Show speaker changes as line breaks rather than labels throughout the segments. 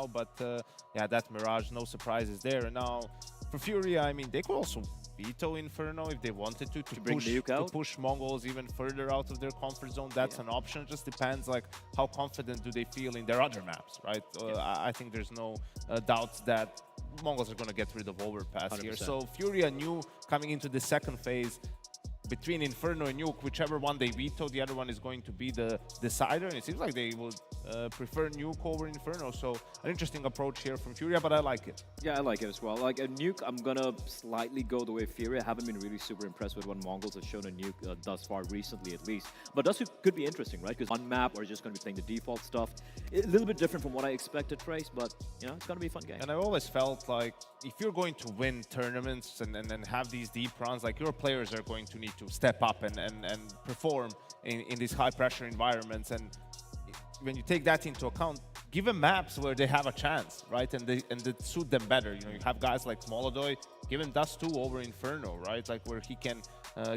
now. But yeah, that Mirage, no surprises there. And now for Furia, I mean, they could also veto Inferno if they wanted to push Mongols even further out of their comfort zone. That's an option. It just depends like how confident do they feel in their other maps, right? I think there's no doubts that Mongols are going to get rid of Overpass 100%. Here. So Furia knew coming into the second phase, between Inferno and Nuke, whichever one they veto, the other one is going to be the decider. And it seems like they would prefer Nuke over Inferno. So an interesting approach here from Furia, but I like it.
Yeah, I like it as well. Like a Nuke, I'm gonna slightly go the way of Furia. I haven't been really super impressed with what Mongols have shown a Nuke thus far, recently at least. But that could be interesting, right? Because on map, we're just gonna be playing the default stuff. A little bit different from what I expected, Trace, but you know, it's gonna be a fun game.
And I always felt like if you're going to win tournaments and have these deep runs, like your players are going to need to step up and perform in these high pressure environments. And when you take that into account, give them maps where they have a chance, right? And that suit them better. You know, you have guys like Molodoy, give him Dust 2 over Inferno, right? Like where he can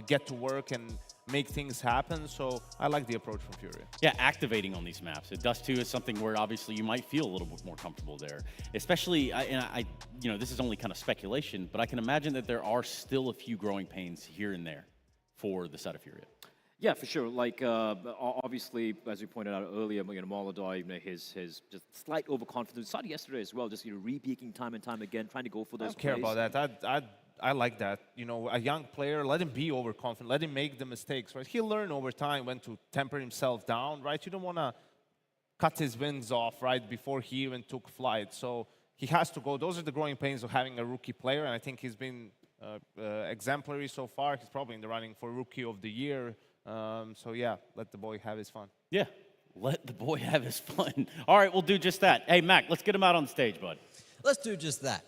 get to work and make things happen. So I like the approach from Furia.
Yeah, activating on these maps. Dust 2 is something where obviously you might feel a little bit more comfortable there. Especially, you know, this is only kind of speculation, but I can imagine that there are still a few growing pains here and there for the side of Furia.
Yeah, for sure. Like, obviously, as we pointed out earlier, you know, Molodoy, you know, his just slight overconfidence. We saw it yesterday as well, just, you know, re-peaking time and time again, trying to go for those plays.
I don't care about that. I like that. You know, a young player, let him be overconfident. Let him make the mistakes, right? He'll learn over time when to temper himself down, right? You don't want to cut his wings off, right, before he even took flight. So he has to go. Those are the growing pains of having a rookie player, and I think he's been exemplary so far. He's probably in the running for Rookie of the Year. So yeah, let the boy have his fun.
Yeah, let the boy have his fun. All right, we'll do just that. Hey, Mac, let's get him out on stage, bud.
Let's do just that.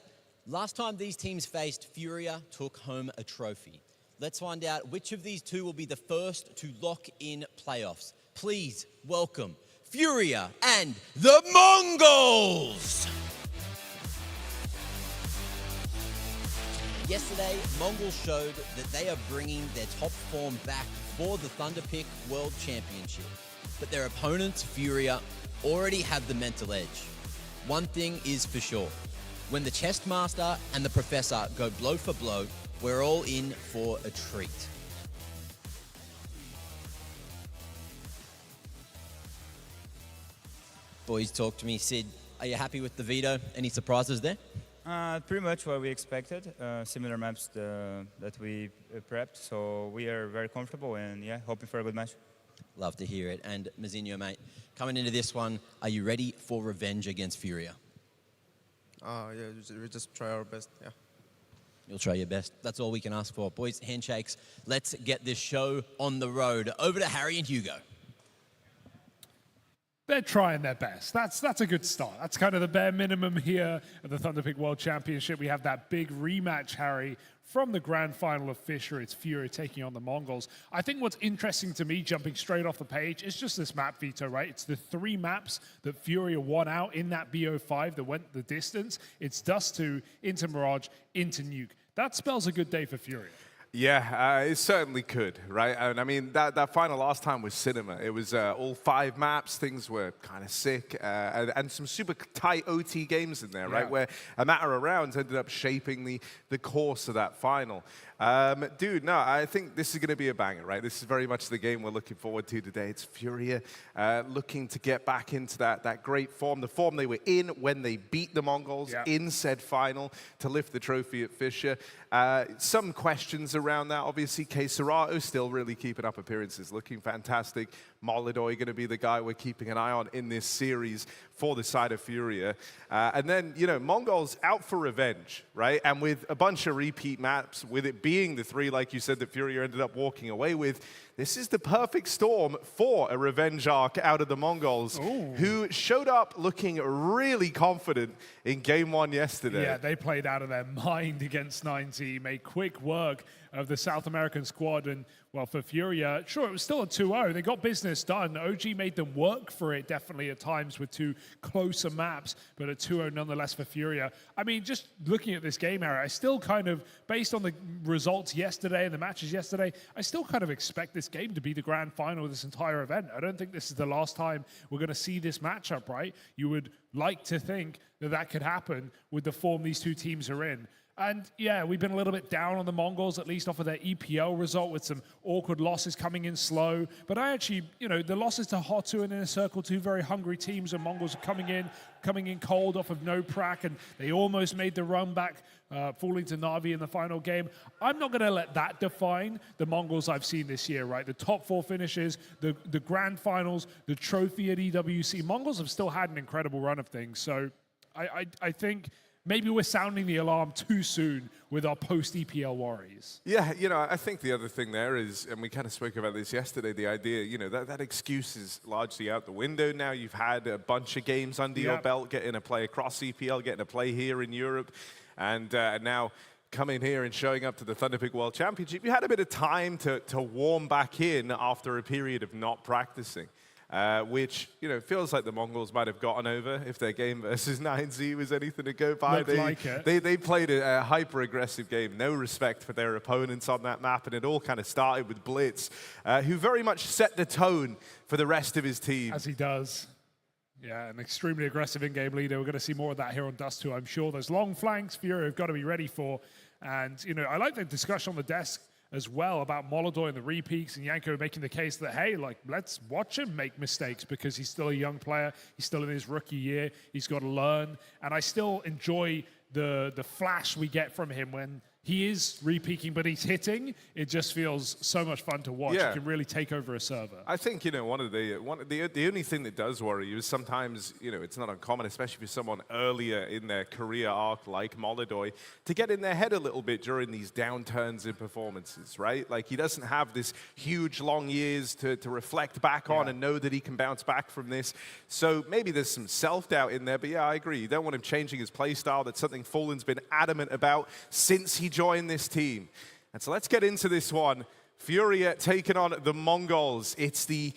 Last time these teams faced, Furia took home a trophy. Let's find out which of these two will be the first to lock in playoffs. Please welcome Furia and the Mongols! Yesterday, Mongols showed that they are bringing their top form back for the Thunderpick World Championship. But their opponents, Furia, already have the mental edge. One thing is for sure. When the Chessmaster and the Professor go blow for blow, we're all in for a treat. Boys, talk to me. Sid, are you happy with the veto? Any surprises there?
Pretty much what we expected, similar maps that we prepped, so we are very comfortable and yeah, hoping for a good match.
Love to hear it. And Mazinho, mate, coming into this one, are you ready for revenge against Furia?
Yeah, we just try our best, yeah.
You'll try your best. That's all we can ask for. Boys, handshakes. Let's get this show on the road. Over to Harry and Hugo.
They're trying their best. That's a good start. That's kind of the bare minimum here at the Thunderpick World Championship. We have that big rematch, Harry, from the grand final of Fisher. It's Furia taking on the Mongols. I think what's interesting to me, jumping straight off the page, is just this map veto, right? It's the 3 maps that Furia won out in that BO5 that went the distance. It's Dust 2, into Mirage, into Nuke. That spells a good day for Furia.
Yeah, it certainly could, right? And I mean, that final last time was cinema. It was all 5 maps. Things were kind of sick. And some super tight OT games in there, right? Where a matter of rounds ended up shaping the course of that final. Dude, no, I think this is going to be a banger, right? This is very much the game we're looking forward to today. It's Furia looking to get back into that great form, the form they were in when they beat the Mongols in said final to lift the trophy at Fisher. Some questions around that. Obviously, Serato still really keeping up appearances, looking fantastic. Molodoy going to be the guy we're keeping an eye on in this series for the side of Furia. And then, you know, Mongols out for revenge, right? And with a bunch of repeat maps, with it being the 3, like you said, that Furia ended up walking away with, this is the perfect storm for a revenge arc out of the Mongols, who showed up looking really confident in Game 1 yesterday.
Yeah, they played out of their mind against 90, made quick work of the South American squad. And, well, for Furia, sure, it was still a 2-0. They got business done. OG made them work for it, definitely at times with 2 closer maps, but a 2-0 nonetheless for Furia. I mean, just looking at this game, Harry, I still kind of, based on the results yesterday and the matches yesterday, I still kind of expect this game to be the grand final of this entire event. I don't think this is the last time we're going to see this matchup, right? You would like to think that that could happen with the form these two teams are in. And yeah, we've been a little bit down on the Mongols, at least off of their EPL result with some awkward losses coming in slow. But I actually, the losses to Hotu and Inner Circle, two very hungry teams, and Mongols are coming in cold off of no prac, and they almost made the run back, falling to Na'Vi in the final game. I'm not going to let that define the Mongols I've seen this year, right? The top 4 finishes, the grand finals, the trophy at EWC. Mongols have still had an incredible run of things. So I think maybe we're sounding the alarm too soon with our post-EPL worries.
Yeah, I think the other thing there is, and we kind of spoke about this yesterday, the idea, that excuse is largely out the window now. You've had a bunch of games under your belt, getting to play across EPL, getting to play here in Europe, and now coming here and showing up to the ThunderPick World Championship. You had a bit of time to warm back in after a period of not practicing. Which, feels like the Mongols might have gotten over if their game versus 9Z was anything to go by. They played a hyper-aggressive game, no respect for their opponents on that map, and it all kind of started with Blitz, who very much set the tone for the rest of his team.
As he does. Yeah, an extremely aggressive in-game leader. We're going to see more of that here on Dust 2, I'm sure. There's long flanks Fury have got to be ready for. And, I like the discussion on the desk as well about Molodoi and the repeats, and Yanko making the case that, hey, let's watch him make mistakes because he's still a young player. He's still in his rookie year. He's got to learn. And I still enjoy the flash we get from him when he is repeaking, but he's hitting. It just feels so much fun to watch.
Yeah.
He can really take over a server.
I think, the only thing that does worry you is sometimes, it's not uncommon, especially for someone earlier in their career arc like Molodoi, to get in their head a little bit during these downturns in performances, right? Like, he doesn't have this huge, long years to reflect back on and know that he can bounce back from this. So maybe there's some self-doubt in there, but yeah, I agree. You don't want him changing his play style. That's something Fallen's been adamant about since he joined this team. And so let's get into this one. Furia taking on the Mongols. It's the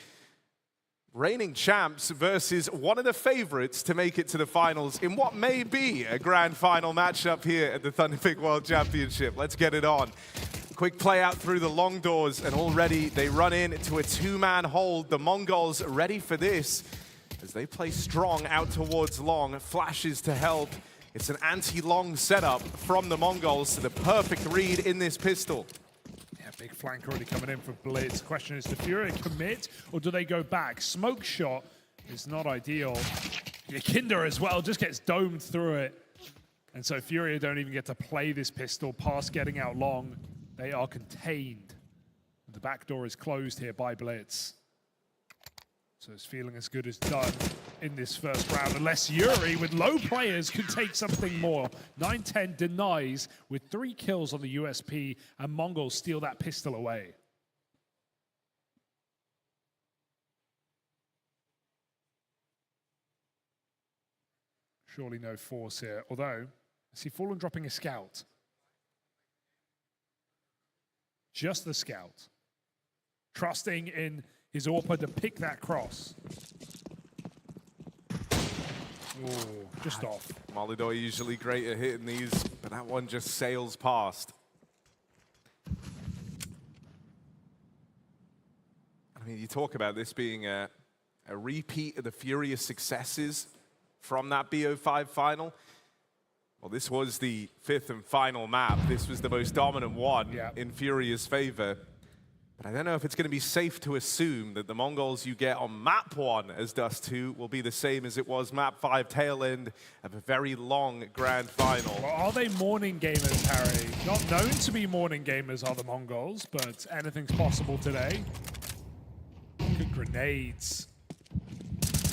reigning champs versus one of the favorites to make it to the finals in what may be a grand final matchup here at the ThunderPick World Championship. Let's get it on. Quick play out through the long doors, and already they run into a 2-man hold. The Mongols ready for this as they play strong out towards long. Flashes to help. It's an anti-long setup from the Mongols, so the perfect read in this pistol.
Yeah, big flank already coming in for Blitz. Question is, do Fury commit or do they go back? Smoke shot is not ideal. Yakinda as well just gets domed through it. And so Fury don't even get to play this pistol past getting out long. They are contained. The back door is closed here by Blitz. So it's feeling as good as done in this first round, unless Yuri, with low players, can take something more. 9-10 denies with 3 kills on the USP, and Mongols steal that pistol away. Surely no force here, although I see Fallen dropping a scout. Just the scout. Trusting in his AWPer to pick that cross. Oh, just off.
Molodoi usually great at hitting these, but that one just sails past. I mean, you talk about this being a repeat of the Furious successes from that BO5 final. Well, this was the 5th and final map. This was the most dominant one in Furious' favor. But I don't know if it's going to be safe to assume that the Mongols you get on map 1 as Dust 2 will be the same as it was map 5 tail end of a very long grand final.
Well, are they morning gamers, Harry? Not known to be morning gamers are the Mongols, but anything's possible today. Good grenades.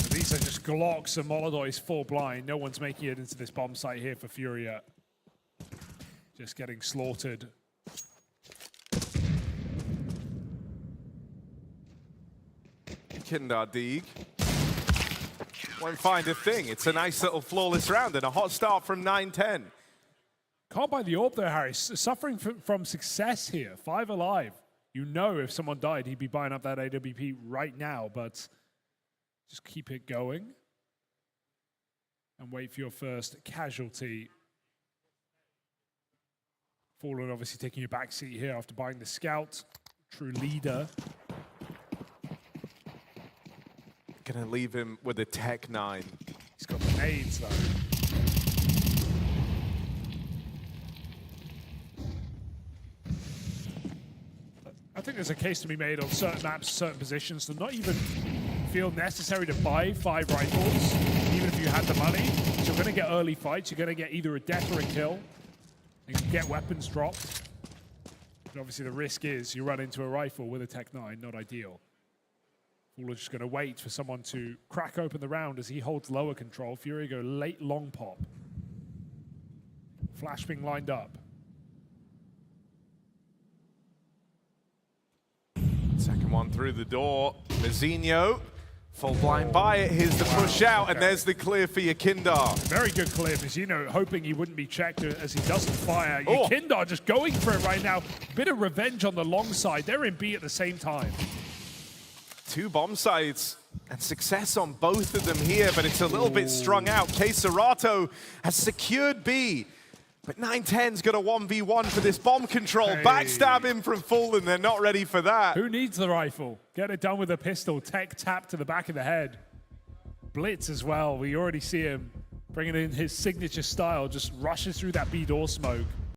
These are just Glocks and Molodoi's full blind. No one's making it into this bomb site here for Furia. Just getting slaughtered.
Kindardig won't find a thing. It's a nice little flawless round and a hot start from 9-10.
Can't buy the AWP there, Harry. Suffering from success here. 5 alive. You know if someone died, he'd be buying up that AWP right now, but just keep it going and wait for your first casualty. Fallen obviously taking your back seat here after buying the scout. True leader.
Gonna leave him with a Tech 9.
He's got the nades, though. I think there's a case to be made on certain maps, certain positions, to not even feel necessary to buy 5 rifles, even if you had the money. So you're going to get early fights. You're going to get either a death or a kill. You can get weapons dropped. But obviously the risk is you run into a rifle with a Tech 9, not ideal. Fool is just going to wait for someone to crack open the round as he holds lower control. Fury go late long pop. Flash being lined up.
Second one through the door. Mazinho, full blind buy it. Here's the push out, and there's the clear for Yakindar.
Very good clear. Mazinho hoping he wouldn't be checked as he doesn't fire. Yakindar just going for it right now. Bit of revenge on the long side. They're in B at the same time.
2 bomb sites and success on both of them here, but it's a little bit strung out. Serato has secured B. But 910's got a 1v1 for this bomb control.
Hey.
Backstab him from Fallen. They're not ready for that.
Who needs the rifle? Get it done with a pistol. Tech tap to the back of the head. Blitz as well. We already see him bringing in his signature style. Just rushes through that B door smoke.